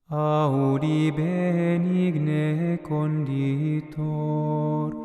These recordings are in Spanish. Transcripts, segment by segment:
Auri benigne conditor,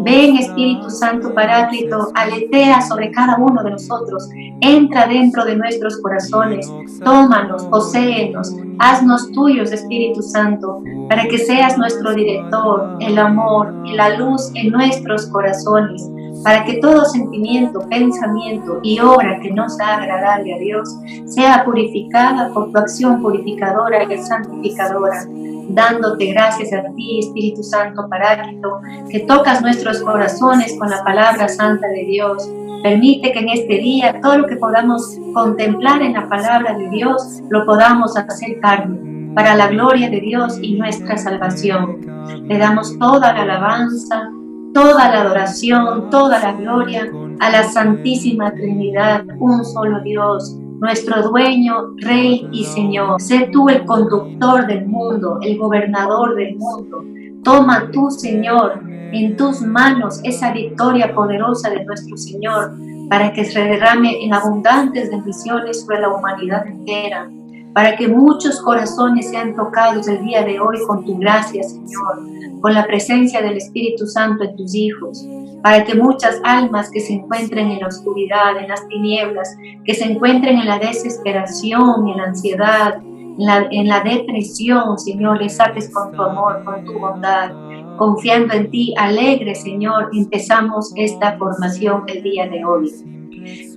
Ven, Espíritu Santo Paráclito, aletea sobre cada uno de nosotros, entra dentro de nuestros corazones, tómanos, poséenos, haznos tuyos, Espíritu Santo, para que seas nuestro director, el amor y la luz en nuestros corazones, para que todo sentimiento, pensamiento y obra que no sea agradable a Dios sea purificada por tu acción purificadora y santificadora, dándote gracias a ti, Espíritu Santo Paráclito, que tocas nuestros corazones con la palabra santa de Dios. Permite que en este día todo lo que podamos contemplar en la palabra de Dios lo podamos hacer carne para la gloria de Dios y nuestra salvación. Le damos toda la alabanza, toda la adoración, toda la gloria a la Santísima Trinidad, un solo Dios, nuestro dueño, Rey y Señor. Sé tú el conductor del mundo, el gobernador del mundo. Toma tú, Señor, en tus manos esa victoria poderosa de nuestro Señor, para que se derrame en abundantes bendiciones sobre la humanidad entera, para que muchos corazones sean tocados el día de hoy con tu gracia, Señor, con la presencia del Espíritu Santo en tus hijos, para que muchas almas que se encuentren en la oscuridad, en las tinieblas, que se encuentren en la desesperación, en la ansiedad, en la depresión, Señor, les saques con tu amor, con tu bondad, confiando en ti, alegre, Señor, empezamos esta formación el día de hoy.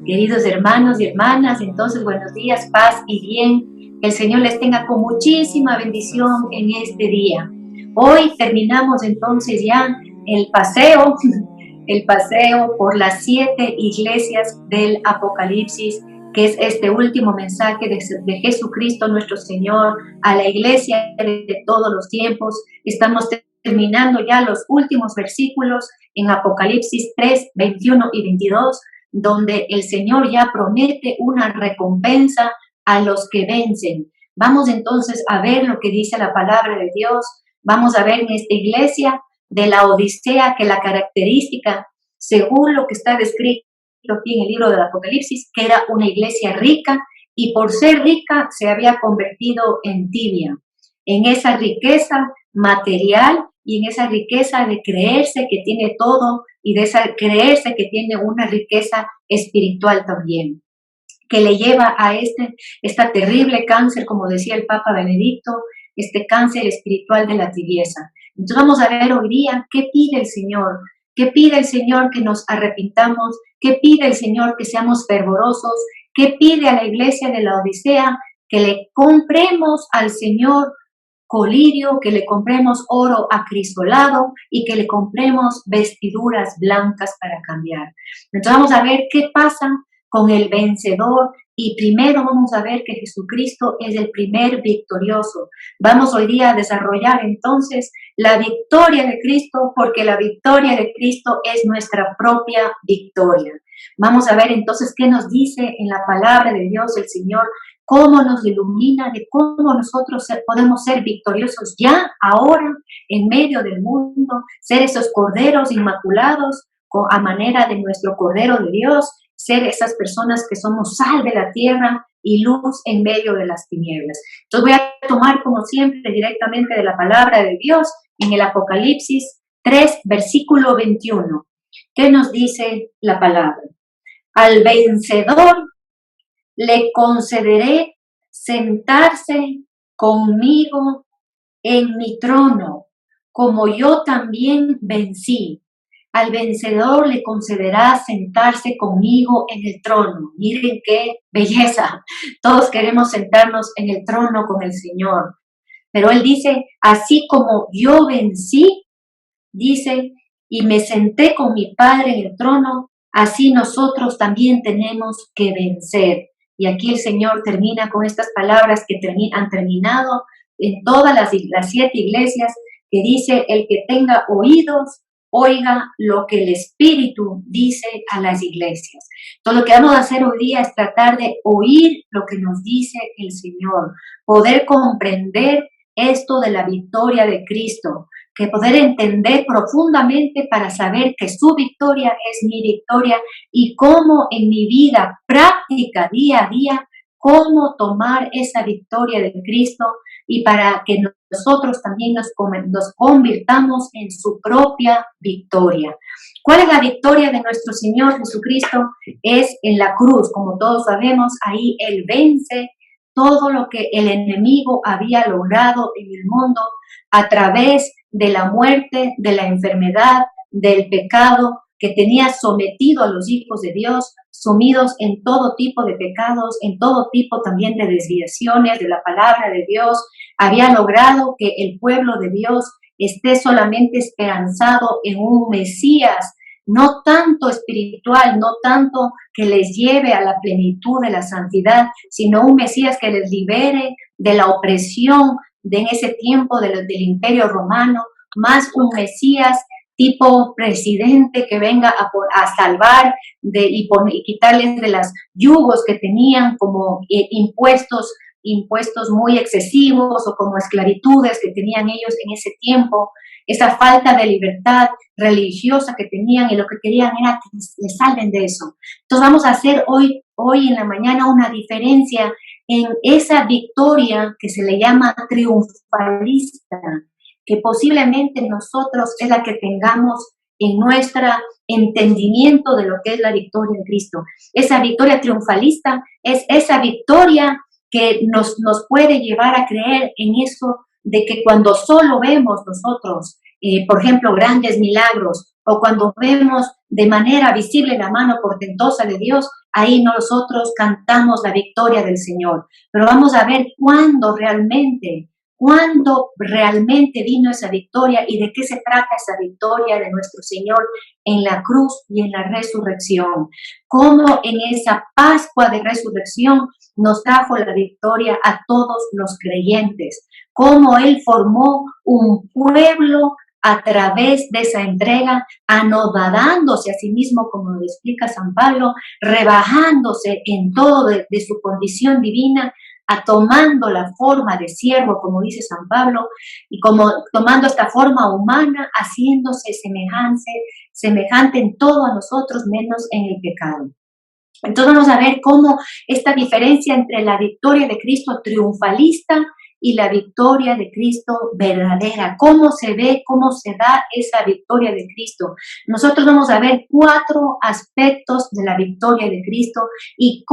Queridos hermanos y hermanas, entonces buenos días, paz y bien. Que el Señor les tenga con muchísima bendición en este día. Hoy terminamos entonces ya el paseo por las 7 iglesias del Apocalipsis, que es este último mensaje de Jesucristo nuestro Señor a la iglesia de todos los tiempos. Estamos terminando ya los últimos versículos en Apocalipsis 3, 21 y 22, donde el Señor ya promete una recompensa a los que vencen. Vamos entonces a ver lo que dice la palabra de Dios. Vamos a ver en esta iglesia de la Odisea que la característica, según lo que está descrito aquí en el libro del Apocalipsis, que era una iglesia rica y por ser rica se había convertido en tibia, en esa riqueza material y en esa riqueza de creerse que tiene todo y de esa creerse que tiene una riqueza espiritual también, que le lleva a esta terrible cáncer, como decía el Papa Benedicto, este cáncer espiritual de la tibieza. Entonces vamos a ver hoy día qué pide el Señor. ¿Qué pide el Señor? Que nos arrepintamos. ¿Qué pide el Señor? Que seamos fervorosos. ¿Qué pide a la iglesia de la Odisea? Que le compremos al Señor colirio, que le compremos oro acrisolado y que le compremos vestiduras blancas para cambiar. Entonces vamos a ver qué pasa con el vencedor y primero vamos a ver que Jesucristo es el primer victorioso. Vamos hoy día a desarrollar entonces la victoria de Cristo, porque la victoria de Cristo es nuestra propia victoria. Vamos a ver entonces qué nos dice en la palabra de Dios el Señor, cómo nos ilumina de cómo nosotros podemos ser victoriosos ya, ahora, en medio del mundo, ser esos corderos inmaculados a manera de nuestro Cordero de Dios, ser esas personas que somos sal de la tierra y luz en medio de las tinieblas. Entonces voy a tomar, como siempre, directamente de la palabra de Dios en el Apocalipsis 3, versículo 21. ¿Qué nos dice la palabra? Al vencedor le concederé sentarse conmigo en mi trono, como yo también vencí. Al vencedor le concederá sentarse conmigo en el trono. Miren qué belleza. Todos queremos sentarnos en el trono con el Señor. Pero Él dice, así como yo vencí, dice, y me senté con mi Padre en el trono, así nosotros también tenemos que vencer. Y aquí el Señor termina con estas palabras que han terminado en todas las 7 iglesias, que dice, el que tenga oídos, oiga lo que el Espíritu dice a las iglesias. Todo lo que vamos a hacer hoy día es tratar de oír lo que nos dice el Señor, poder comprender esto de la victoria de Cristo, que poder entender profundamente para saber que su victoria es mi victoria y cómo en mi vida práctica día a día cómo tomar esa victoria de Cristo y para que nosotros también nos convirtamos en su propia victoria. ¿Cuál es la victoria de nuestro Señor Jesucristo? Es en la cruz, como todos sabemos, ahí Él vence todo lo que el enemigo había logrado en el mundo a través de la muerte, de la enfermedad, del pecado que tenía sometido a los hijos de Dios, sumidos en todo tipo de pecados, en todo tipo también de desviaciones de la palabra de Dios. Había logrado que el pueblo de Dios esté solamente esperanzado en un Mesías, no tanto espiritual, no tanto que les lleve a la plenitud de la santidad, sino un Mesías que les libere de la opresión de en ese tiempo del imperio romano, más un Mesías tipo presidente que venga a salvar y quitarles de los yugos que tenían como impuestos muy excesivos o como esclavitudes que tenían ellos en ese tiempo, esa falta de libertad religiosa que tenían y lo que querían era que les salven de eso. Entonces vamos a hacer hoy en la mañana una diferencia en esa victoria que se le llama triunfalista, que posiblemente nosotros es la que tengamos en nuestro entendimiento de lo que es la victoria en Cristo. Esa victoria triunfalista es esa victoria que nos puede llevar a creer en eso de que cuando solo vemos nosotros, por ejemplo, grandes milagros, o cuando vemos de manera visible la mano portentosa de Dios, ahí nosotros cantamos la victoria del Señor. Pero vamos a ver cuándo realmente vino esa victoria y de qué se trata esa victoria de nuestro Señor en la cruz y en la resurrección. Cómo en esa Pascua de resurrección nos trajo la victoria a todos los creyentes. Cómo Él formó un pueblo a través de esa entrega, anodadándose a sí mismo, como lo explica San Pablo, rebajándose en todo de su condición divina, tomando la forma de siervo, como dice San Pablo, y como tomando esta forma humana, haciéndose semejante en todo a nosotros, menos en el pecado. Entonces vamos a ver cómo esta diferencia entre la victoria de Cristo triunfalista y la victoria de Cristo verdadera, cómo se ve, cómo se da esa victoria de Cristo. Nosotros vamos a ver 4 aspectos de la victoria de Cristo y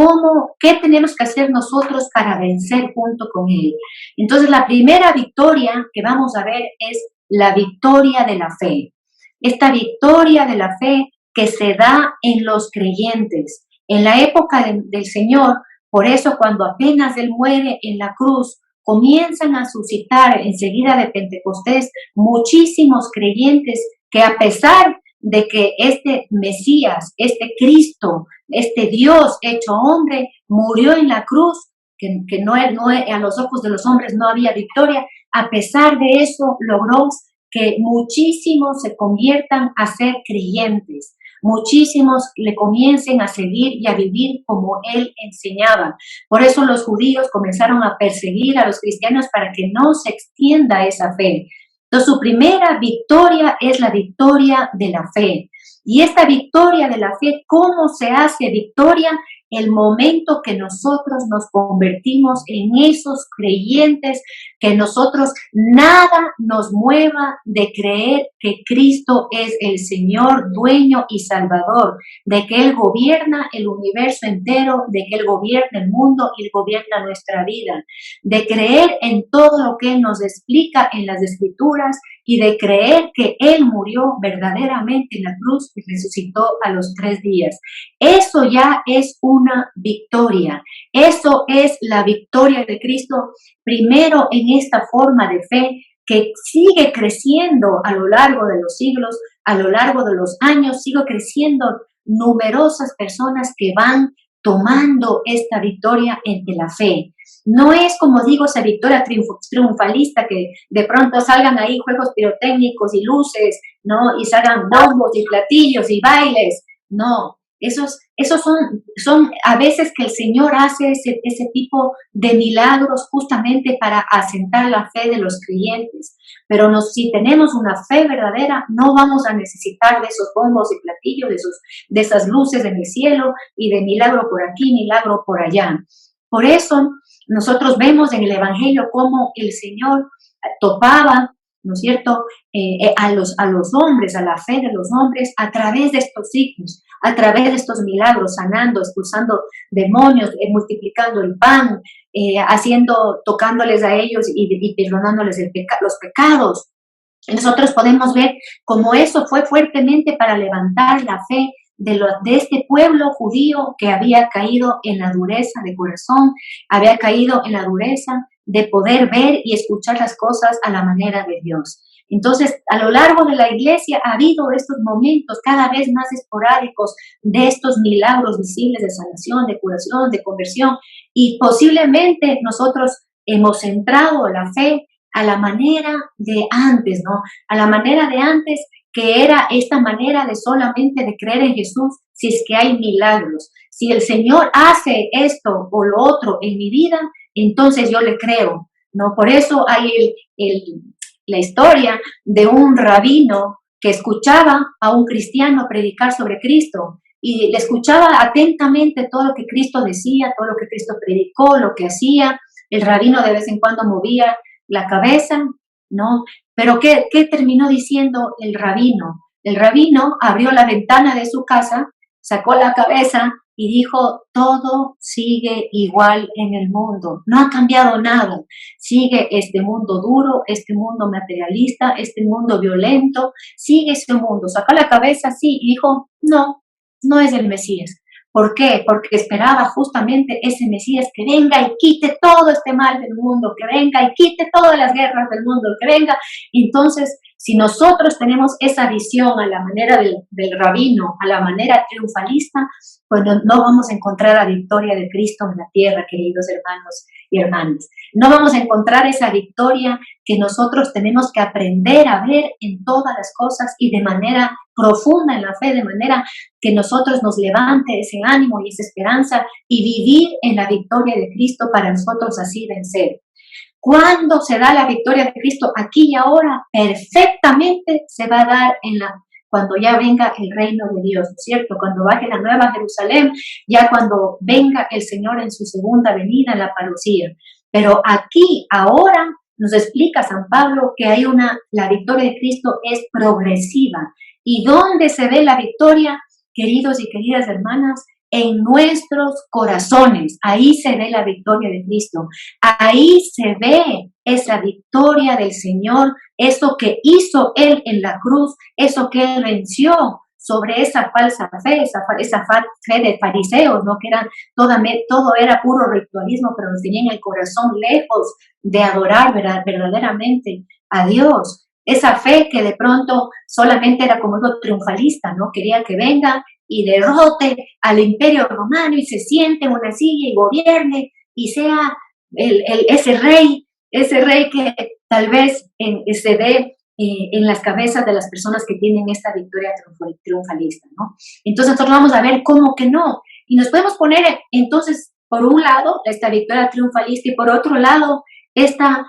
qué tenemos que hacer nosotros para vencer junto con Él. Entonces la primera victoria que vamos a ver es la victoria de la fe. Esta victoria de la fe que se da en los creyentes. En la época del Señor, por eso cuando apenas Él muere en la cruz, comienzan a suscitar enseguida de Pentecostés muchísimos creyentes que a pesar de que este Mesías, este Cristo, este Dios hecho hombre, murió en la cruz, que no, a los ojos de los hombres no había victoria, a pesar de eso logró que muchísimos se conviertan a ser creyentes. Muchísimos le comiencen a seguir y a vivir como Él enseñaba. Por eso los judíos comenzaron a perseguir a los cristianos para que no se extienda esa fe. Entonces su primera victoria es la victoria de la fe. Y esta victoria de la fe, ¿cómo se hace victoria? El momento que nosotros nos convertimos en esos creyentes, que nosotros nada nos mueva de creer que Cristo es el Señor, dueño y salvador, de que Él gobierna el universo entero, de que Él gobierna el mundo y Él gobierna nuestra vida, de creer en todo lo que Él nos explica en las Escrituras y de creer que Él murió verdaderamente en la cruz y resucitó a los 3 días. Eso ya es una victoria. Eso es la victoria de Cristo, primero en esta forma de fe que sigue creciendo a lo largo de los siglos, a lo largo de los años, sigue creciendo numerosas personas que van tomando esta victoria entre la fe. No es, como digo, esa victoria triunfalista que de pronto salgan ahí juegos pirotécnicos y luces, ¿no? Y salgan bombos y platillos y bailes. No, esos son a veces que el Señor hace ese tipo de milagros justamente para asentar la fe de los creyentes. Pero si tenemos una fe verdadera, no vamos a necesitar de esos bombos y platillos, de esas luces en el cielo y de milagro por aquí, milagro por allá. Por eso nosotros vemos en el Evangelio cómo el Señor topaba, ¿no es cierto?, a los hombres, a la fe de los hombres, a través de estos signos, a través de estos milagros, sanando, expulsando demonios, multiplicando el pan, tocándoles a ellos y perdonándoles los pecados. Nosotros podemos ver cómo eso fue fuertemente para levantar la fe de este pueblo judío que había caído en la dureza de corazón, había caído en la dureza de poder ver y escuchar las cosas a la manera de Dios. Entonces, a lo largo de la iglesia ha habido estos momentos cada vez más esporádicos de estos milagros visibles de sanación, de curación, de conversión, y posiblemente nosotros hemos centrado la fe a la manera de antes, ¿no? A la manera de antes, que era esta manera de solamente de creer en Jesús si es que hay milagros. Si el Señor hace esto o lo otro en mi vida, entonces yo le creo, ¿no? Por eso hay la historia de un rabino que escuchaba a un cristiano predicar sobre Cristo y le escuchaba atentamente todo lo que Cristo decía, todo lo que Cristo predicó, lo que hacía. El rabino de vez en cuando movía la cabeza, ¿no? Pero ¿qué terminó diciendo el rabino? El rabino abrió la ventana de su casa, sacó la cabeza y dijo, todo sigue igual en el mundo, no ha cambiado nada, sigue este mundo duro, este mundo materialista, este mundo violento, sigue ese mundo. Sacó la cabeza así y dijo, no es el Mesías. ¿Por qué? Porque esperaba justamente ese Mesías que venga y quite todo este mal del mundo, que venga y quite todas las guerras del mundo, que venga. Entonces, si nosotros tenemos esa visión a la manera del rabino, a la manera triunfalista, pues no vamos a encontrar la victoria de Cristo en la tierra, queridos hermanos y hermanas. No vamos a encontrar esa victoria que nosotros tenemos que aprender a ver en todas las cosas y de manera profunda en la fe, de manera que nosotros nos levante ese ánimo y esa esperanza y vivir en la victoria de Cristo para nosotros así vencer. ¿Cuándo se da la victoria de Cristo? Aquí y ahora, perfectamente se va a dar cuando ya venga el reino de Dios, ¿no es cierto? Cuando baje la nueva Jerusalén, ya cuando venga el Señor en su segunda venida, en la parucía. Pero aquí, ahora, nos explica San Pablo que la victoria de Cristo es progresiva. ¿Y dónde se ve la victoria, queridos y queridas hermanas? En nuestros corazones. Ahí se ve la victoria de Cristo. Ahí se ve esa victoria del Señor, eso que hizo Él en la cruz, eso que Él venció sobre esa falsa fe, esa fe de fariseos, ¿no? Que todo era puro ritualismo, pero tenían el corazón lejos de adorar verdaderamente a Dios. Esa fe que de pronto solamente era como algo triunfalista, ¿no? Quería que venga y derrote al imperio romano y se siente en una silla y gobierne y sea ese rey que tal vez se ve en las cabezas de las personas que tienen esta victoria triunfalista, ¿no? Entonces nosotros vamos a ver cómo que no. Y nos podemos poner entonces, por un lado, esta victoria triunfalista y por otro lado, esta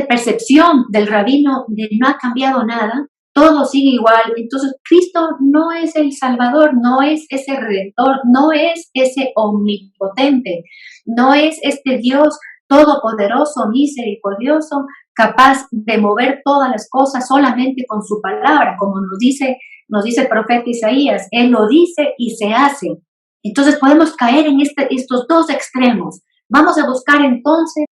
percepción del rabino de no ha cambiado nada, todo sigue igual. Entonces Cristo no es el Salvador, no es ese Redentor, no es ese omnipotente, no es este Dios todopoderoso, misericordioso, capaz de mover todas las cosas solamente con su palabra, como nos dice el profeta Isaías. Él lo dice y se hace. Entonces podemos caer en estos dos extremos. Vamos a buscar entonces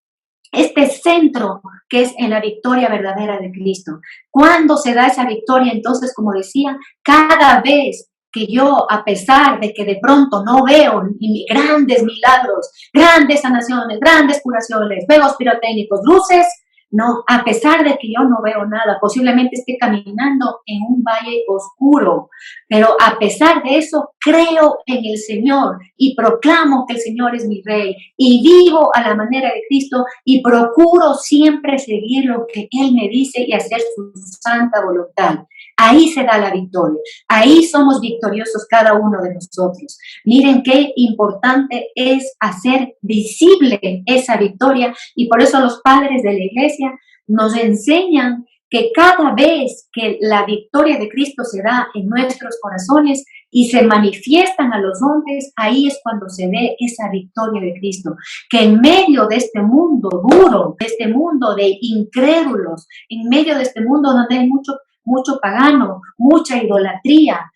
este centro que es en la victoria verdadera de Cristo. ¿Cuándo se da esa victoria? Entonces, como decía, cada vez que yo, a pesar de que de pronto no veo grandes milagros, grandes sanaciones, grandes curaciones, fuegos pirotécnicos, luces, no, a pesar de que yo no veo nada, posiblemente esté caminando en un valle oscuro, pero a pesar de eso, creo en el Señor y proclamo que el Señor es mi Rey y vivo a la manera de Cristo y procuro siempre seguir lo que Él me dice y hacer su santa voluntad. Ahí se da la victoria, ahí somos victoriosos cada uno de nosotros. Miren qué importante es hacer visible esa victoria y por eso los padres de la iglesia nos enseñan que cada vez que la victoria de Cristo se da en nuestros corazones, y se manifiestan a los hombres, ahí es cuando se ve esa victoria de Cristo. Que en medio de este mundo duro, de este mundo de incrédulos, en medio de este mundo donde hay mucho pagano, mucha idolatría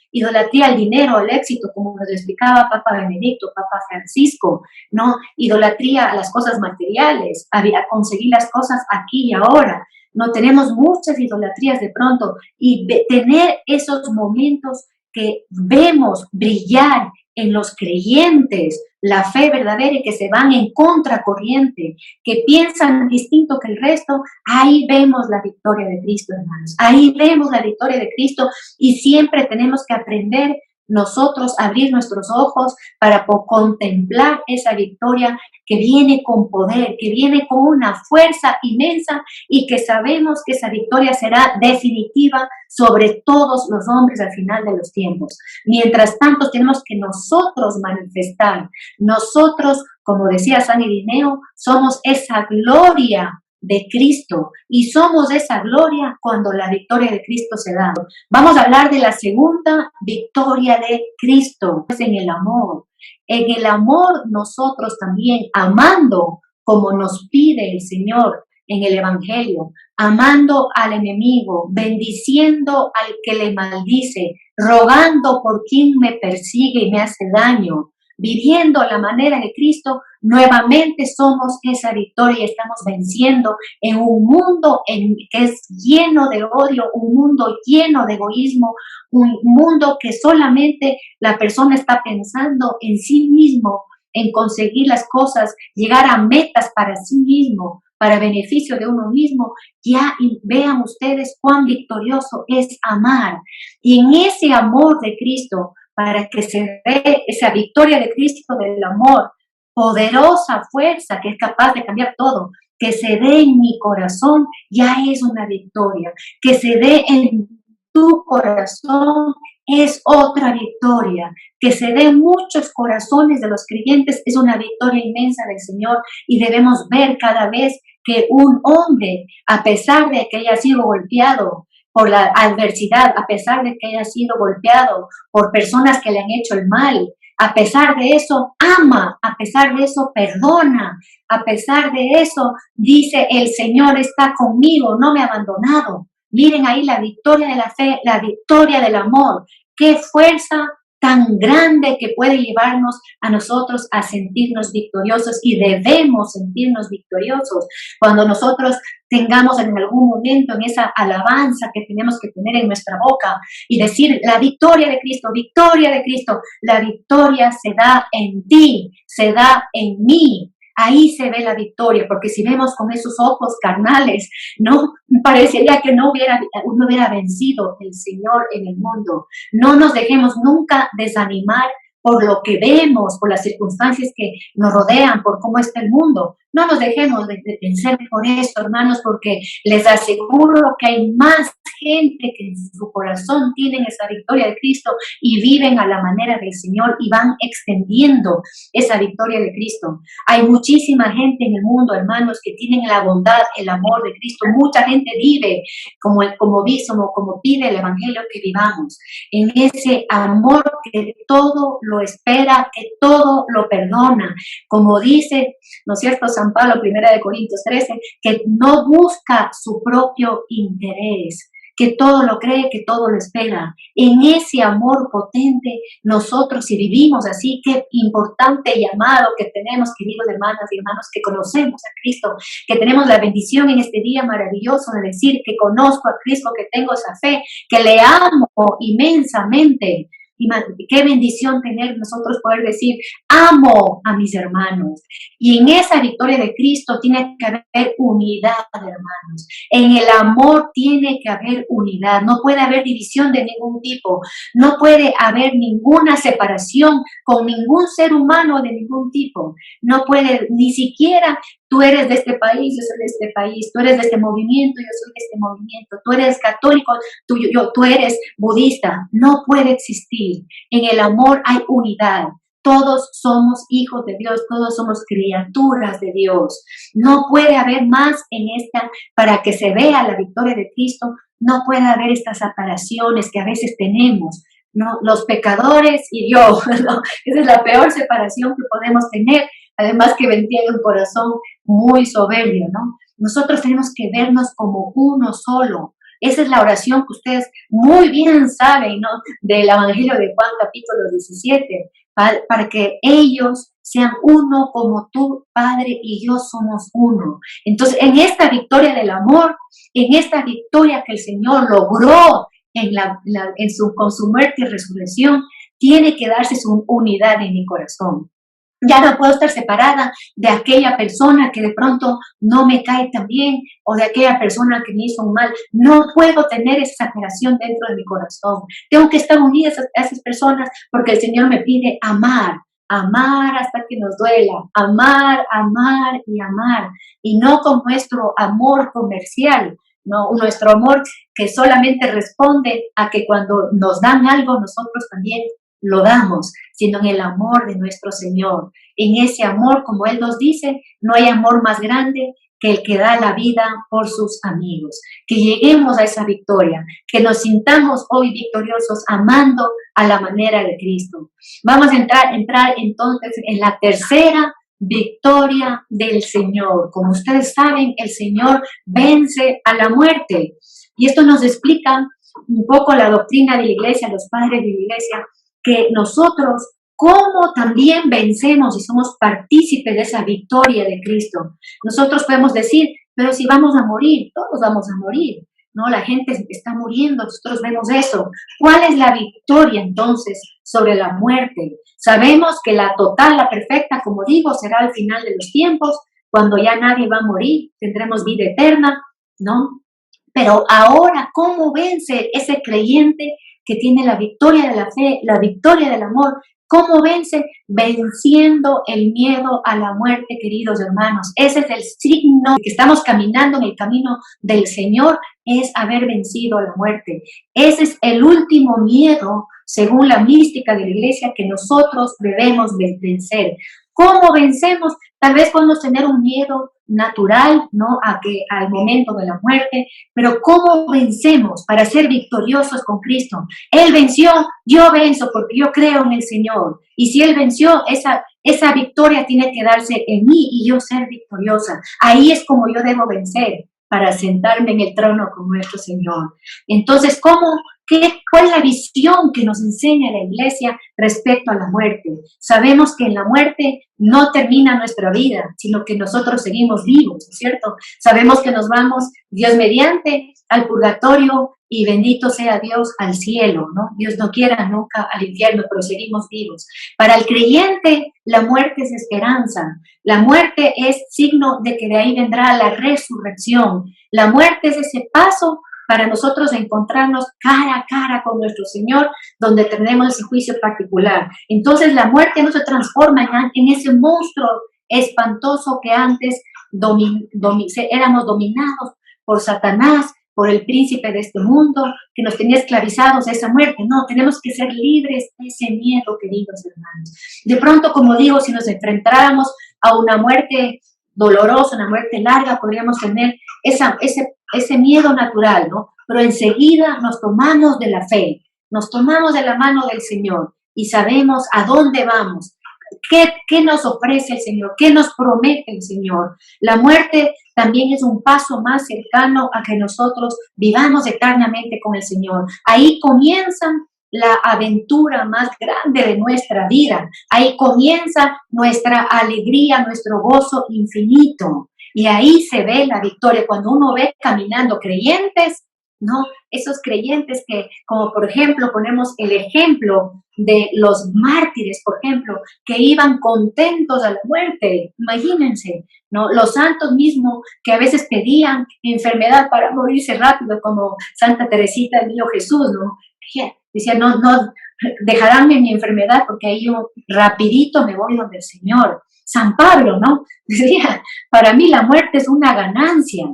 al dinero, al éxito, como nos explicaba Papa Benedicto, Papa Francisco, ¿no? Idolatría a las cosas materiales, a conseguir las cosas aquí y ahora. No tenemos muchas idolatrías de pronto, y tener esos momentos que vemos brillar en los creyentes la fe verdadera y que se van en contracorriente, que piensan distinto que el resto, ahí vemos la victoria de Cristo, hermanos. Ahí vemos la victoria de Cristo, y siempre tenemos que aprender nosotros a abrir nuestros ojos para contemplar esa victoria que viene con poder, que viene con una fuerza inmensa, y que sabemos que esa victoria será definitiva sobre todos los hombres al final de los tiempos. Mientras tanto, tenemos que nosotros manifestar. Nosotros, como decía San Irineo, somos esa gloria de Cristo, y somos esa gloria cuando la victoria de Cristo se da. Vamos a hablar de la segunda victoria de Cristo, es en el amor. En el amor nosotros también, amando como nos pide el Señor en el Evangelio, amando al enemigo, bendiciendo al que le maldice, rogando por quien me persigue y me hace daño, viviendo a la manera de Cristo, nuevamente somos esa victoria y estamos venciendo en un mundo que es lleno de odio, un mundo lleno de egoísmo, un mundo que solamente la persona está pensando en sí mismo, en conseguir las cosas, llegar a metas para sí mismo, para beneficio de uno mismo. Ya vean ustedes cuán victorioso es amar, y en ese amor de Cristo, para que se dé esa victoria de Cristo del amor, poderosa fuerza que es capaz de cambiar todo, que se dé en mi corazón, ya es una victoria. Que se dé en tu corazón es otra victoria. Que se dé en muchos corazones de los creyentes es una victoria inmensa del Señor, y debemos ver cada vez que un hombre, a pesar de que haya sido golpeado por la adversidad, a pesar de que haya sido golpeado por personas que le han hecho el mal, a pesar de eso ama, a pesar de eso perdona, a pesar de eso dice: el Señor está conmigo, no me ha abandonado. Miren ahí la victoria de la fe, la victoria del amor. Qué fuerza tan grande que puede llevarnos a nosotros a sentirnos victoriosos, y debemos sentirnos victoriosos cuando nosotros tengamos en algún momento en esa alabanza que tenemos que tener en nuestra boca y decir: la victoria de Cristo, victoria de Cristo. La victoria se da en ti, se da en mí. Ahí se ve la victoria, porque si vemos con esos ojos carnales, no parecería que no hubiera vencido el Señor en el mundo. No nos dejemos nunca desanimar por lo que vemos, por las circunstancias que nos rodean, por cómo está el mundo. No nos dejemos de vencer por eso, hermanos, porque les aseguro que hay más gente que en su corazón tienen esa victoria de Cristo y viven a la manera del Señor y van extendiendo esa victoria de Cristo. Hay muchísima gente en el mundo, hermanos, que tienen la bondad, el amor de Cristo. Mucha gente vive como pide el Evangelio que vivamos, en ese amor que todo lo espera, que todo lo perdona. Como dice, ¿no es cierto?, San Pablo, 1 Corintios 13, que no busca su propio interés, que todo lo cree, que todo lo espera. En ese amor potente, nosotros, si vivimos así, qué importante llamado que tenemos, queridos hermanas y hermanos, que conocemos a Cristo, que tenemos la bendición en este día maravilloso de decir que conozco a Cristo, que tengo esa fe, que le amo inmensamente. Y qué bendición tener nosotros poder decir: amo a mis hermanos. Y en esa victoria de Cristo tiene que haber unidad, hermanos. En el amor tiene que haber unidad. No puede haber división de ningún tipo. No puede haber ninguna separación con ningún ser humano de ningún tipo. No puede, ni siquiera tú eres de este país, yo soy de este país. Tú eres de este movimiento, yo soy de este movimiento. Tú eres católico, tú eres budista. No puede existir. En el amor hay unidad. Todos somos hijos de Dios, todos somos criaturas de Dios. No puede haber más en esta, para que se vea la victoria de Cristo, no puede haber estas separaciones que a veces tenemos. ¿no? Los pecadores y yo, ¿no? Esa es la peor separación que podemos tener, además que tiene un corazón muy soberbio, ¿no? Nosotros tenemos que vernos como uno solo. Esa es la oración que ustedes muy bien saben, ¿no? Del Evangelio de Juan, capítulo 17, para que ellos sean uno como tú, Padre, y yo somos uno. Entonces, en esta victoria del amor, en esta victoria que el Señor logró con su muerte y resurrección, tiene que darse su unidad en mi corazón. Ya no puedo estar separada de aquella persona que de pronto no me cae tan bien o de aquella persona que me hizo un mal. No puedo tener esa separación dentro de mi corazón. Tengo que estar unida a esas personas porque el Señor me pide amar. Amar hasta que nos duela, amar, amar y amar, y no con nuestro amor comercial, no nuestro amor que solamente responde a que cuando nos dan algo nosotros también lo damos, sino en el amor de nuestro Señor. En ese amor, como Él nos dice, no hay amor más grande que el que da la vida por sus amigos. Que lleguemos a esa victoria, que nos sintamos hoy victoriosos amando a la manera de Cristo. Vamos a entrar entonces en la tercera victoria del Señor. Como ustedes saben, el Señor vence a la muerte. Y esto nos explica un poco la doctrina de la iglesia, los padres de la iglesia, que nosotros, como también vencemos y somos partícipes de esa victoria de Cristo. Nosotros podemos decir, pero si vamos a morir, todos vamos a morir, ¿no? La gente está muriendo, nosotros vemos eso. ¿Cuál es la victoria entonces sobre la muerte? Sabemos que la total, la perfecta, como digo, será al final de los tiempos, cuando ya nadie va a morir, tendremos vida eterna, ¿no? Pero ahora, ¿cómo vence ese creyente que tiene la victoria de la fe, la victoria del amor? ¿Cómo vence? Venciendo el miedo a la muerte, queridos hermanos. Ese es el signo de que estamos caminando en el camino del Señor, es haber vencido a la muerte. Ese es el último miedo, según la mística de la iglesia, que nosotros debemos vencer. ¿Cómo vencemos? Tal vez podemos tener un miedo natural, ¿no? Al momento de la muerte, pero ¿cómo vencemos para ser victoriosos con Cristo? Él venció, yo venzo porque yo creo en el Señor. Y si Él venció, esa victoria tiene que darse en mí y yo ser victoriosa. Ahí es como yo debo vencer para sentarme en el trono con nuestro Señor. Entonces, ¿cuál es la visión que nos enseña la iglesia respecto a la muerte? Sabemos que en la muerte no termina nuestra vida, sino que nosotros seguimos vivos, ¿cierto? Sabemos que nos vamos, Dios mediante, al purgatorio y bendito sea Dios al cielo, ¿no? Dios no quiera nunca al infierno, pero seguimos vivos. Para el creyente, la muerte es esperanza. La muerte es signo de que de ahí vendrá la resurrección. La muerte es ese paso para nosotros encontrarnos cara a cara con nuestro Señor, donde tenemos ese juicio particular. Entonces la muerte no se transforma en ese monstruo espantoso que antes éramos dominados por Satanás, por el príncipe de este mundo, que nos tenía esclavizados a esa muerte. No, tenemos que ser libres de ese miedo, queridos hermanos. De pronto, como digo, si nos enfrentáramos a una muerte dolorosa, una muerte larga, podríamos tener ese miedo natural, ¿no? Pero enseguida nos tomamos de la fe, nos tomamos de la mano del Señor y sabemos a dónde vamos. ¿Qué nos ofrece el Señor? ¿Qué nos promete el Señor? La muerte también es un paso más cercano a que nosotros vivamos eternamente con el Señor. Ahí comienza la aventura más grande de nuestra vida. Ahí comienza nuestra alegría, nuestro gozo infinito. Y ahí se ve la victoria. Cuando uno ve caminando creyentes, ¿no? Esos creyentes que, como por ejemplo, ponemos el ejemplo de los mártires, por ejemplo, que iban contentos a la muerte, imagínense, ¿no? Los santos mismos que a veces pedían enfermedad para morirse rápido, como Santa Teresita del Niño Jesús, ¿no? Decía, no, dejaránme mi enfermedad porque ahí yo rapidito me voy donde el Señor. San Pablo, ¿no? Decía, para mí la muerte es una ganancia.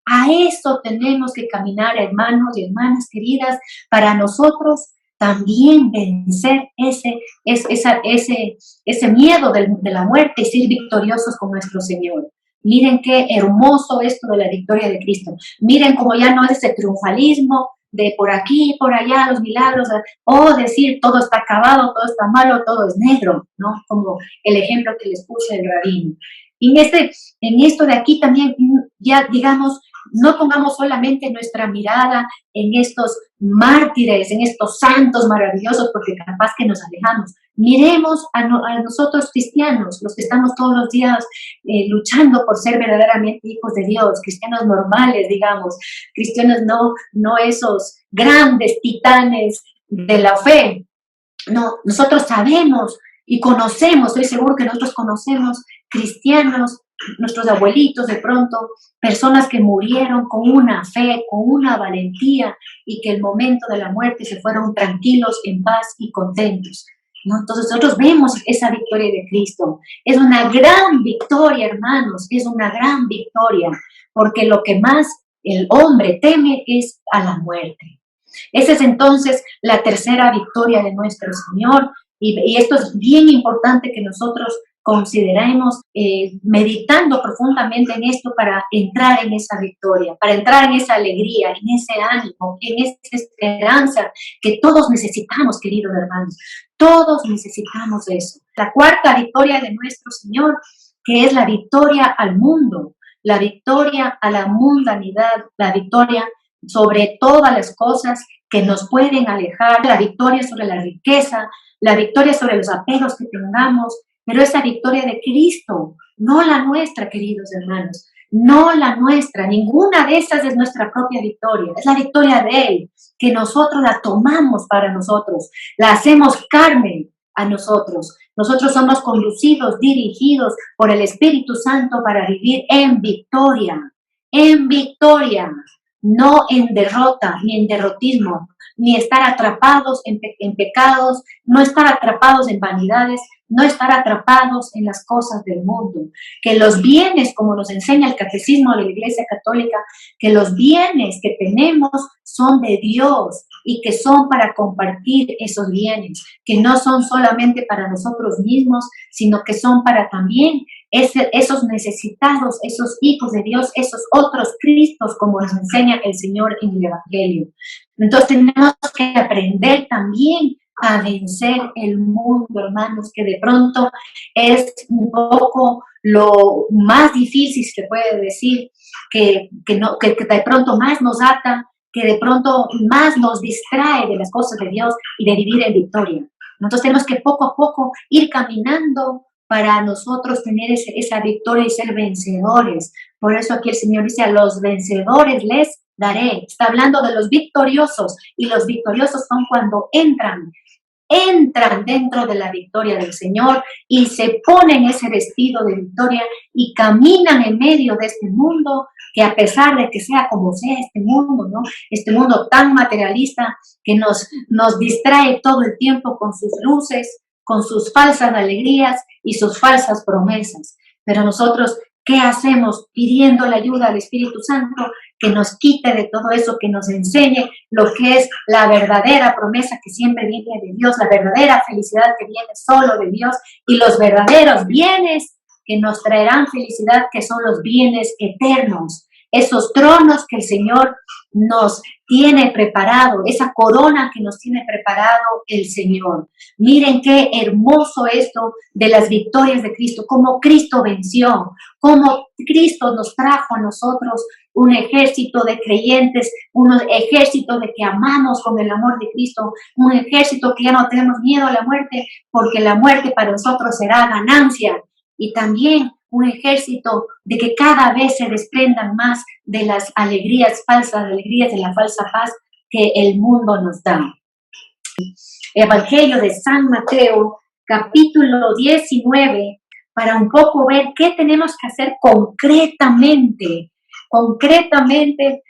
A eso tenemos que caminar, hermanos y hermanas queridas, para nosotros también vencer ese miedo de la muerte y ser victoriosos con nuestro Señor. Miren qué hermoso esto de la victoria de Cristo. Miren cómo ya no es ese triunfalismo de por aquí, por allá, los milagros, o decir todo está acabado, todo está malo, todo es negro, ¿no? Como el ejemplo que les puse el rabino. Y en esto de aquí también, ya digamos, no pongamos solamente nuestra mirada en estos mártires, en estos santos maravillosos, porque capaz que nos alejamos. Miremos a nosotros cristianos, los que estamos todos los días luchando por ser verdaderamente hijos de Dios, cristianos normales, digamos, cristianos no esos grandes titanes de la fe. No, nosotros sabemos y conocemos, estoy seguro que nosotros conocemos cristianos, nuestros abuelitos de pronto, personas que murieron con una fe, con una valentía y que el momento de la muerte se fueron tranquilos, en paz y contentos, ¿no? Entonces nosotros vemos esa victoria de Cristo. Es una gran victoria, hermanos, es una gran victoria, porque lo que más el hombre teme es a la muerte. Esa es entonces la tercera victoria de nuestro Señor, y esto es bien importante que nosotros consideremos meditando profundamente en esto para entrar en esa victoria, para entrar en esa alegría, en ese ánimo, en esa esperanza que todos necesitamos, queridos hermanos. Todos necesitamos eso. La cuarta victoria de nuestro Señor, que es la victoria al mundo, la victoria a la mundanidad, la victoria sobre todas las cosas que nos pueden alejar, la victoria sobre la riqueza, la victoria sobre los apegos que tengamos, pero esa victoria de Cristo, no la nuestra, queridos hermanos, no la nuestra, ninguna de esas es nuestra propia victoria, es la victoria de Él, que nosotros la tomamos para nosotros, la hacemos carne a nosotros. Nosotros somos conducidos, dirigidos por el Espíritu Santo para vivir en victoria, no en derrota ni en derrotismo, ni estar atrapados en pecados, no estar atrapados en vanidades, no estar atrapados en las cosas del mundo. Que los bienes, como nos enseña el Catecismo de la Iglesia Católica, que los bienes que tenemos son de Dios y que son para compartir esos bienes, que no son solamente para nosotros mismos, sino que son para también esos necesitados, esos hijos de Dios, esos otros Cristos, como nos enseña el Señor en el Evangelio. Entonces tenemos que aprender también a vencer el mundo, hermanos, que de pronto es un poco lo más difícil, se puede decir, que de pronto más nos ata, que de pronto más nos distrae de las cosas de Dios y de vivir en victoria. Nosotros tenemos que poco a poco ir caminando para nosotros tener esa victoria y ser vencedores. Por eso aquí el Señor dice, a los vencedores les daré. Está hablando de los victoriosos, y los victoriosos son cuando entran dentro de la victoria del Señor y se ponen ese vestido de victoria y caminan en medio de este mundo, que a pesar de que sea como sea este mundo, ¿no? Este mundo tan materialista que nos distrae todo el tiempo con sus luces, con sus falsas alegrías y sus falsas promesas. Pero nosotros, ¿qué hacemos? Pidiendo la ayuda al Espíritu Santo, que nos quite de todo eso, que nos enseñe lo que es la verdadera promesa que siempre viene de Dios, la verdadera felicidad que viene solo de Dios, y los verdaderos bienes que nos traerán felicidad, que son los bienes eternos, esos tronos que el Señor nos tiene preparado, esa corona que nos tiene preparado el Señor. Miren qué hermoso esto de las victorias de Cristo, cómo Cristo venció, cómo Cristo nos trajo a nosotros un ejército de creyentes, un ejército de que amamos con el amor de Cristo, un ejército que ya no tenemos miedo a la muerte, porque la muerte para nosotros será ganancia, y también un ejército de que cada vez se desprendan más de las alegrías falsas, alegrías de la falsa paz que el mundo nos da. Evangelio de San Mateo, capítulo 19, para un poco ver qué tenemos que hacer concretamente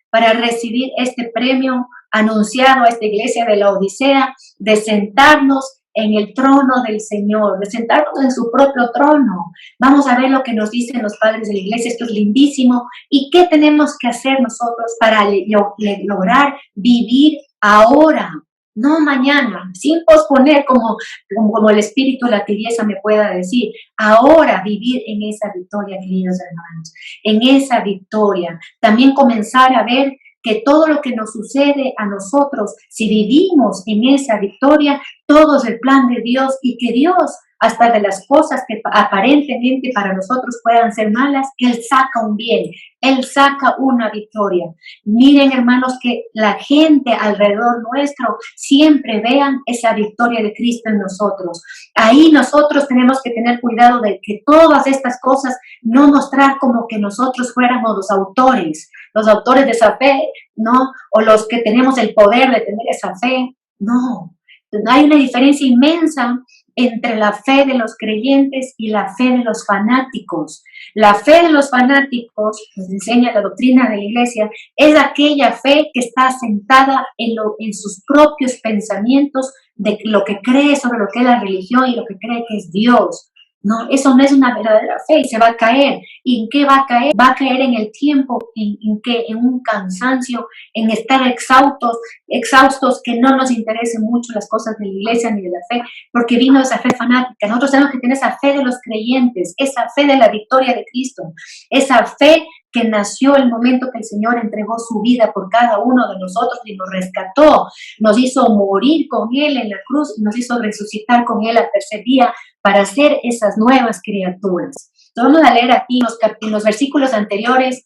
para recibir este premio anunciado a esta iglesia de la Odisea, de sentarnos en el trono del Señor, de sentarnos en su propio trono. Vamos a ver lo que nos dicen los padres de la iglesia, esto es lindísimo, y qué tenemos que hacer nosotros para lograr vivir ahora, no mañana, sin posponer como el espíritu de la tibieza me pueda decir, ahora vivir en esa victoria, queridos hermanos, en esa victoria. También comenzar a ver que todo lo que nos sucede a nosotros, si vivimos en esa victoria, todo es el plan de Dios y que Dios, hasta de las cosas que aparentemente para nosotros puedan ser malas, Él saca un bien, Él saca una victoria. Miren, hermanos, que la gente alrededor nuestro siempre vean esa victoria de Cristo en nosotros. Ahí nosotros tenemos que tener cuidado de que todas estas cosas no mostrar como que nosotros fuéramos los autores de esa fe, ¿no? O los que tenemos el poder de tener esa fe. No, hay una diferencia inmensa entre la fe de los creyentes y la fe de los fanáticos. La fe de los fanáticos, nos enseña la doctrina de la iglesia, es aquella fe que está asentada en sus propios pensamientos de lo que cree sobre lo que es la religión y lo que cree que es Dios. No, eso no es una verdadera fe y se va a caer. ¿Y en qué va a caer? Va a caer en el tiempo, en un cansancio, en estar exhaustos, que no nos interesen mucho las cosas de la iglesia ni de la fe, porque vino esa fe fanática. Nosotros tenemos que tener esa fe de los creyentes, esa fe de la victoria de Cristo, esa fe que nació el momento que el Señor entregó su vida por cada uno de nosotros y nos rescató, nos hizo morir con Él en la cruz y nos hizo resucitar con Él al tercer día para ser esas nuevas criaturas. Entonces vamos a leer aquí en los versículos anteriores,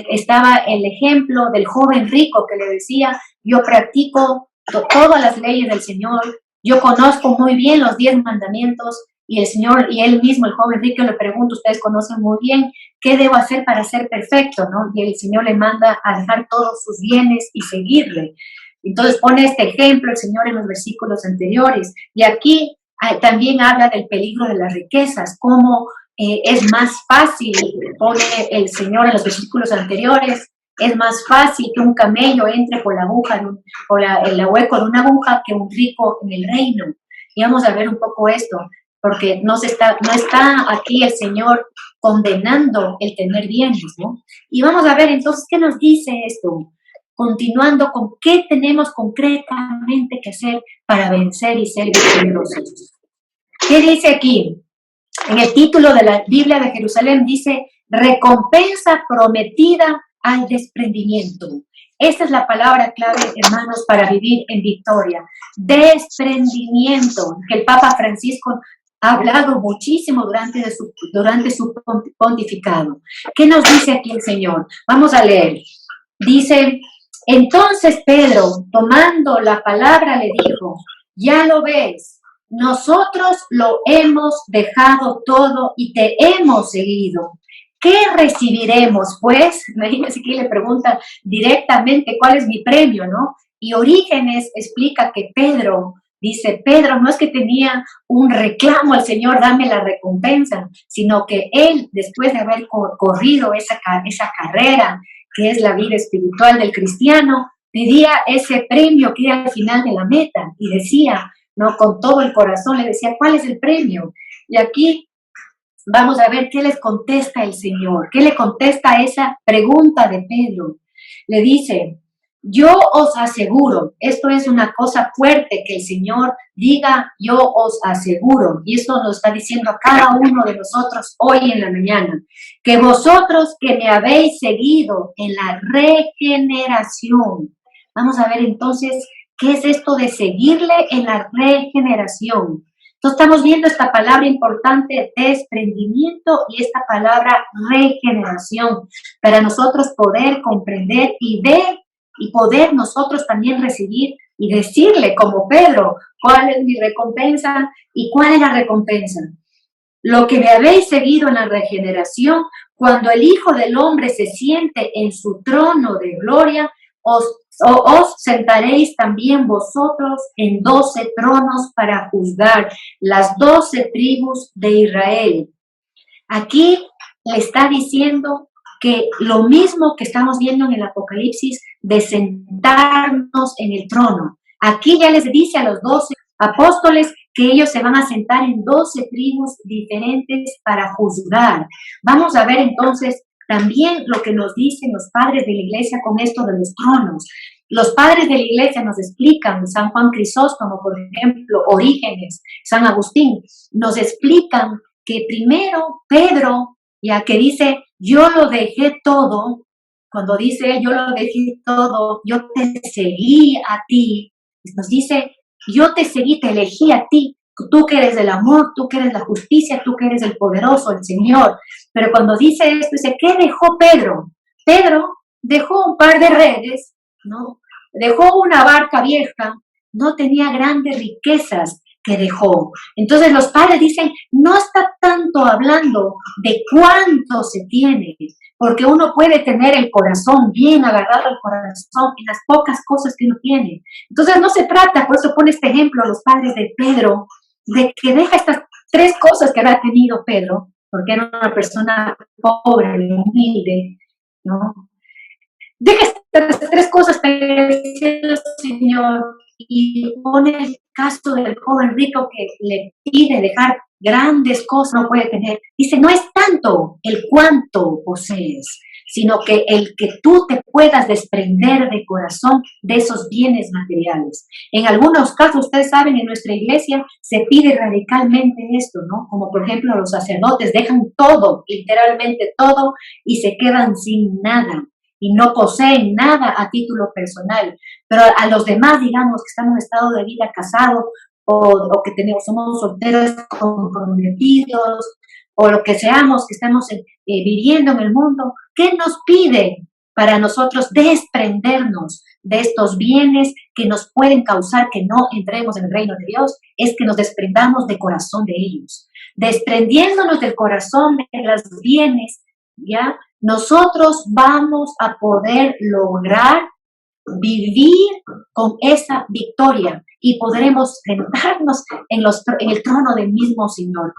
estaba el ejemplo del joven rico que le decía, yo practico todas las leyes del Señor, yo conozco muy bien los 10 mandamientos, y el Señor, y él mismo, el joven rico, le pregunta, ustedes conocen muy bien, ¿qué debo hacer para ser perfecto? ¿No? Y el Señor le manda a dejar todos sus bienes y seguirle. Entonces pone este ejemplo el Señor en los versículos anteriores. Y aquí también habla del peligro de las riquezas, cómo es más fácil, pone el Señor en los versículos anteriores, es más fácil que un camello entre por la aguja, por el hueco de una aguja, que un rico en el reino. Y vamos a ver un poco esto, porque no está aquí el Señor condenando el tener bienes, ¿no? Y vamos a ver entonces qué nos dice esto, continuando con qué tenemos concretamente que hacer para vencer y ser victoriosos. ¿Qué dice aquí? En el título de la Biblia de Jerusalén dice, recompensa prometida al desprendimiento. Esta es la palabra clave, hermanos, para vivir en victoria. Desprendimiento, que el Papa Francisco ha hablado muchísimo durante su pontificado. ¿Qué nos dice aquí el Señor? Vamos a leer. Dice, entonces Pedro, tomando la palabra, le dijo, ya lo ves, nosotros lo hemos dejado todo y te hemos seguido. ¿Qué recibiremos, pues? Imagínense que le pregunta directamente cuál es mi premio, ¿no? Y Orígenes explica que Pedro, dice, Pedro no es que tenía un reclamo al Señor, dame la recompensa, sino que él, después de haber corrido esa carrera, que es la vida espiritual del cristiano, pedía ese premio que era al final de la meta y decía, ¿no? Con todo el corazón le decía, ¿cuál es el premio? Y aquí vamos a ver qué les contesta el Señor, qué le contesta a esa pregunta de Pedro. Le dice, yo os aseguro, esto es una cosa fuerte que el Señor diga, yo os aseguro, y esto nos está diciendo a cada uno de nosotros hoy en la mañana, que vosotros que me habéis seguido en la regeneración. Vamos a ver entonces, ¿qué es esto de seguirle en la regeneración? Entonces estamos viendo esta palabra importante, desprendimiento, y esta palabra regeneración, para nosotros poder comprender y ver y poder nosotros también recibir y decirle como Pedro, cuál es mi recompensa y cuál es la recompensa. Lo que me habéis seguido en la regeneración, cuando el Hijo del Hombre se siente en su trono de gloria, os sentaréis también vosotros en 12 tronos para juzgar las 12 tribus de Israel. Aquí le está diciendo que lo mismo que estamos viendo en el Apocalipsis, de sentarnos en el trono. Aquí ya les dice a los 12 apóstoles que ellos se van a sentar en 12 tribus diferentes para juzgar. Vamos a ver entonces también lo que nos dicen los padres de la iglesia con esto de los tronos. Los padres de la iglesia nos explican, San Juan Crisóstomo, por ejemplo, Orígenes, San Agustín, nos explican que primero Pedro, ya que dice, yo lo dejé todo, cuando dice, yo lo dejé todo, yo te seguí a ti, nos dice, yo te seguí, te elegí a ti, tú que eres el amor, tú que eres la justicia, tú que eres el poderoso, el Señor. Pero cuando dice esto, dice, ¿qué dejó Pedro? Pedro dejó un par de redes, ¿no? Dejó una barca vieja, no tenía grandes riquezas que dejó. Entonces los padres dicen, no está tanto hablando de cuánto se tiene, porque uno puede tener el corazón bien agarrado al corazón en las pocas cosas que uno tiene. Entonces no se trata, por eso pone este ejemplo a los padres de Pedro, de que deja estas 3 cosas que había tenido Pedro, porque era una persona pobre, humilde, ¿no? Deja estas 3 cosas que el Señor y pone el caso del joven rico que le pide dejar grandes cosas, no puede tener. Dice, no es tanto el cuánto posees, sino que el que tú te puedas desprender de corazón de esos bienes materiales. En algunos casos, ustedes saben, en nuestra iglesia se pide radicalmente esto, ¿no? Como por ejemplo los sacerdotes dejan todo, literalmente todo, y se quedan sin nada y no poseen nada a título personal, pero a los demás, digamos, que estamos en estado de vida casado o que somos solteros comprometidos, o lo que seamos, que estamos viviendo en el mundo, ¿qué nos pide para nosotros desprendernos de estos bienes que nos pueden causar que no entremos en el reino de Dios? Es que nos desprendamos de corazón de ellos. Desprendiéndonos del corazón de los bienes, ¿ya? Nosotros vamos a poder lograr vivir con esa victoria y podremos sentarnos en el trono del mismo Señor.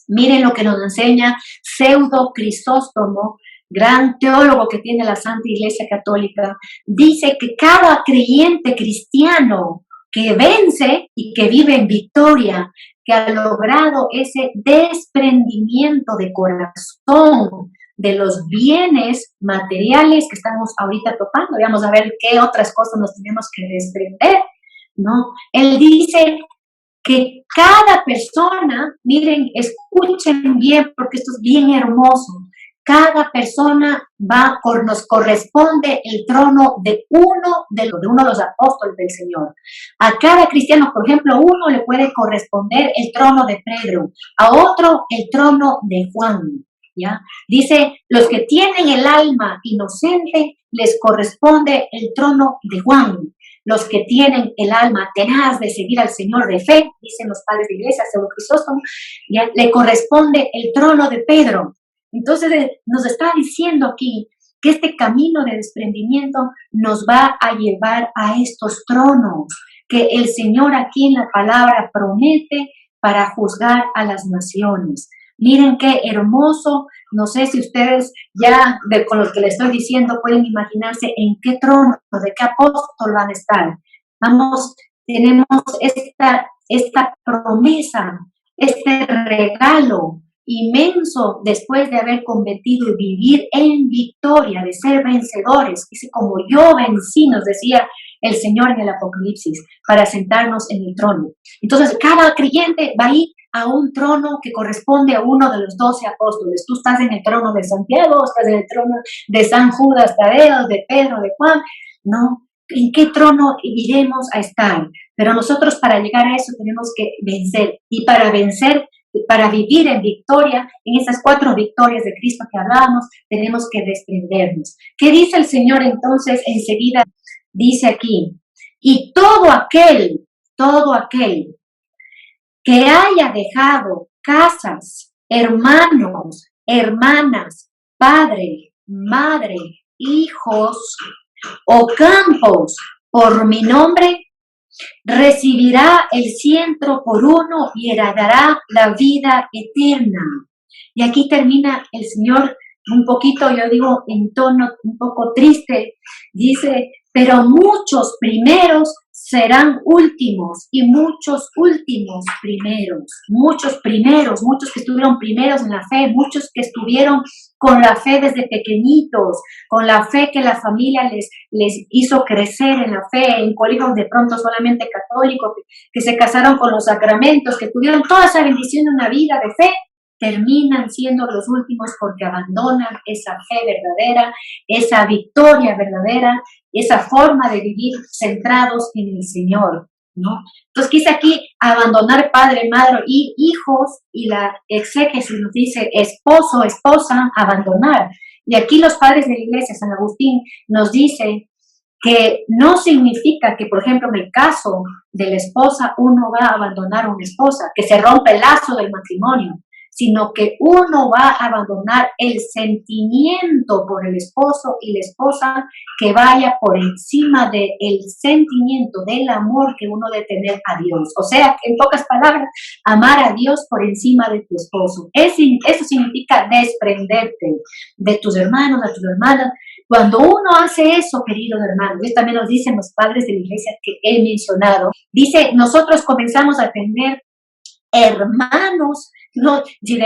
Miren lo que nos enseña Pseudo Crisóstomo, gran teólogo que tiene la Santa Iglesia Católica. Dice que cada creyente cristiano que vence y que vive en victoria, que ha logrado ese desprendimiento de corazón de los bienes materiales que estamos ahorita tocando. Vamos a ver qué otras cosas nos tenemos que desprender, ¿no? Él dice que cada persona, miren, escuchen bien porque esto es bien hermoso, cada persona nos corresponde el trono de uno de los apóstoles del Señor. A cada cristiano, por ejemplo, uno le puede corresponder el trono de Pedro, a otro el trono de Juan, ¿ya? Dice, los que tienen el alma inocente les corresponde el trono de Juan. Los que tienen el alma tenaz de seguir al Señor de fe, dicen los padres de iglesia, Pseudo Crisóstomo, ya le corresponde el trono de Pedro. Entonces nos está diciendo aquí que este camino de desprendimiento nos va a llevar a estos tronos que el Señor aquí en la palabra promete para juzgar a las naciones. Miren qué hermoso, no sé si ustedes ya con lo que les estoy diciendo pueden imaginarse en qué trono, de qué apóstol van a estar. Vamos, tenemos esta promesa, este regalo inmenso después de haber convertido y vivir en victoria, de ser vencedores. Dice, como yo vencí, nos decía el Señor en el Apocalipsis, para sentarnos en el trono. Entonces, cada creyente va a ir a un trono que corresponde a uno de los 12 apóstoles. Tú estás en el trono de Santiago, estás en el trono de San Judas Tadeo, de Pedro, de Juan, ¿no? ¿En qué trono iremos a estar? Pero nosotros para llegar a eso tenemos que vencer. Y para vencer, para vivir en victoria, en esas 4 victorias de Cristo que hablábamos, tenemos que desprendernos. ¿Qué dice el Señor entonces enseguida? Dice aquí, y todo aquel que haya dejado casas, hermanos, hermanas, padre, madre, hijos o campos por mi nombre, recibirá el 100 por 1 y heredará la vida eterna. Y aquí termina el Señor un poquito, yo digo, en tono un poco triste, dice, pero muchos primeros serán últimos y muchos últimos primeros. Muchos primeros, muchos que estuvieron primeros en la fe, muchos que estuvieron con la fe desde pequeñitos, con la fe que la familia les hizo crecer en la fe, en colegios de pronto solamente católicos, que se casaron con los sacramentos, que tuvieron toda esa bendición de una vida de fe. terminan siendo los últimos porque abandonan esa fe verdadera, esa victoria verdadera, esa forma de vivir centrados en el Señor, ¿no? Entonces quise aquí abandonar padre, madre y hijos, y la exégesis nos dice esposo, esposa, abandonar. Y aquí los padres de la iglesia, San Agustín, nos dice que no significa que, por ejemplo, en el caso de la esposa, uno va a abandonar a una esposa, que se rompe el lazo del matrimonio, sino que uno va a abandonar el sentimiento por el esposo y la esposa que vaya por encima del sentimiento del amor que uno debe tener a Dios. O sea, en pocas palabras, amar a Dios por encima de tu esposo. Eso significa desprenderte de tus hermanos, de tus hermanas. Cuando uno hace eso, queridos hermanos, esto también nos dicen los padres de la iglesia que he mencionado, dice, nosotros comenzamos a tener hermanos, no, si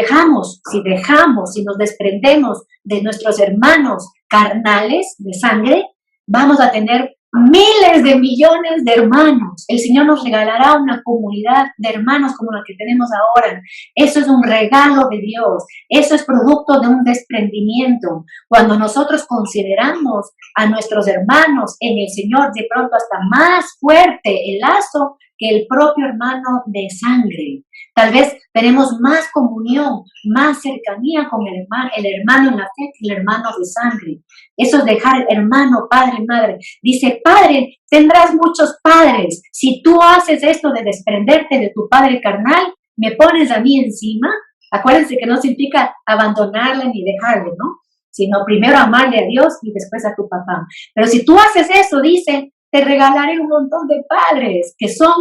nos desprendemos de nuestros hermanos carnales de sangre, vamos a tener miles de millones de hermanos. El Señor nos regalará una comunidad de hermanos como la que tenemos ahora. Eso es un regalo de Dios. Eso es producto de un desprendimiento. Cuando nosotros consideramos a nuestros hermanos en el Señor, de pronto hasta más fuerte el lazo que el propio hermano de sangre. Tal vez tenemos más comunión, más cercanía con el hermano en la fe que el hermano de sangre. Eso es dejar hermano, padre, madre. Dice, padre, tendrás muchos padres. Si tú haces esto de desprenderte de tu padre carnal, me pones a mí encima. Acuérdense que no significa abandonarle ni dejarle, ¿no? Sino primero amarle a Dios y después a tu papá. Pero si tú haces eso, dice, te regalaré un montón de padres que son,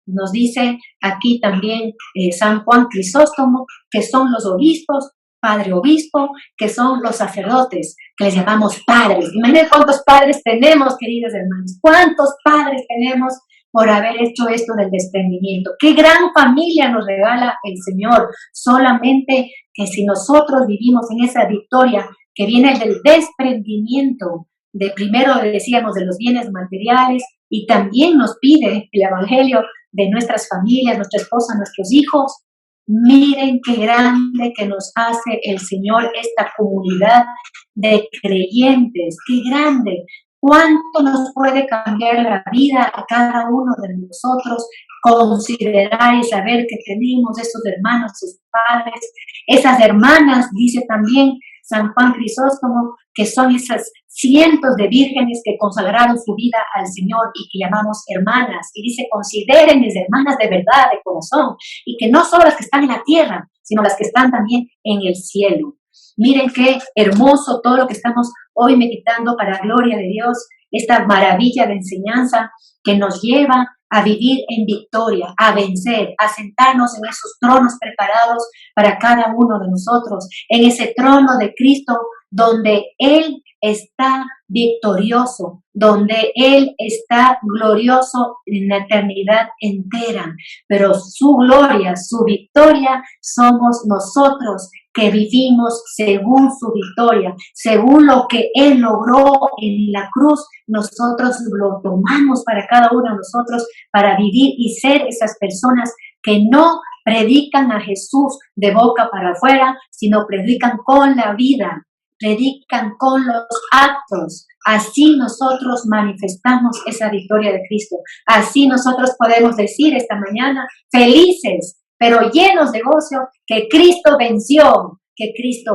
nos dice aquí también San Juan Crisóstomo, que son los obispos, padre obispo, que son los sacerdotes, que les llamamos padres. Imagínense cuántos padres tenemos, queridos hermanos, cuántos padres tenemos por haber hecho esto del desprendimiento. Qué gran familia nos regala el Señor, solamente que si nosotros vivimos en esa victoria que viene del desprendimiento, de primero decíamos de los bienes materiales, y también nos pide el Evangelio de nuestras familias, nuestra esposa, nuestros hijos. Miren qué grande que nos hace el Señor esta comunidad de creyentes, qué grande, cuánto nos puede cambiar la vida a cada uno de nosotros, considerar y saber que tenemos esos hermanos, sus padres, esas hermanas, dice también San Juan Crisóstomo, que son esas cientos de vírgenes que consagraron su vida al Señor y que llamamos hermanas. Y dice, consideren mis hermanas de verdad, de corazón, y que no solo las que están en la tierra, sino las que están también en el cielo. Miren qué hermoso todo lo que estamos hoy meditando para gloria de Dios, esta maravilla de enseñanza que nos lleva a vivir en victoria, a vencer, a sentarnos en esos tronos preparados para cada uno de nosotros, en ese trono de Cristo donde Él está victorioso, donde Él está glorioso en la eternidad entera, pero su gloria, su victoria somos nosotros que vivimos según su victoria, según lo que Él logró en la cruz, nosotros lo tomamos para cada uno de nosotros para vivir y ser esas personas que no predican a Jesús de boca para afuera, sino predican con la vida, predican con los actos. Así nosotros manifestamos esa victoria de Cristo. Así nosotros podemos decir esta mañana, felices, pero llenos de gozo, que Cristo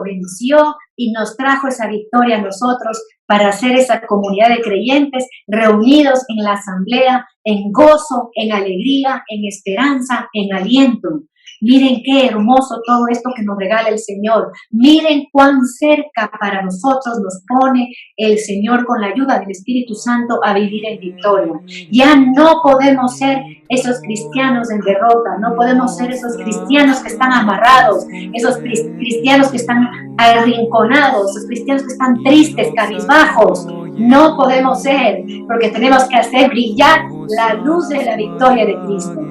venció y nos trajo esa victoria a nosotros para hacer esa comunidad de creyentes reunidos en la asamblea, en gozo, en alegría, en esperanza, en aliento. Miren qué hermoso todo esto que nos regala el Señor. Miren cuán cerca para nosotros nos pone el Señor con la ayuda del Espíritu Santo a vivir en victoria. Ya no podemos ser esos cristianos en derrota, no podemos ser esos cristianos que están amarrados, esos cristianos que están arrinconados, esos cristianos que están tristes, cabizbajos. No podemos ser, porque tenemos que hacer brillar la luz de la victoria de Cristo.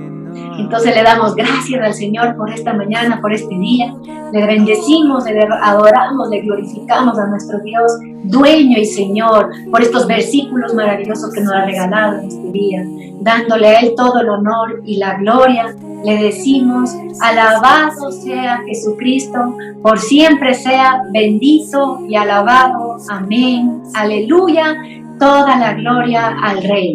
Entonces le damos gracias al Señor por esta mañana, por este día. Le bendecimos, le adoramos, le glorificamos a nuestro Dios, dueño y Señor, por estos versículos maravillosos que nos ha regalado en este día. Dándole a Él todo el honor y la gloria, le decimos, alabado sea Jesucristo, por siempre sea bendito y alabado. Amén. Aleluya. Toda la gloria al Rey.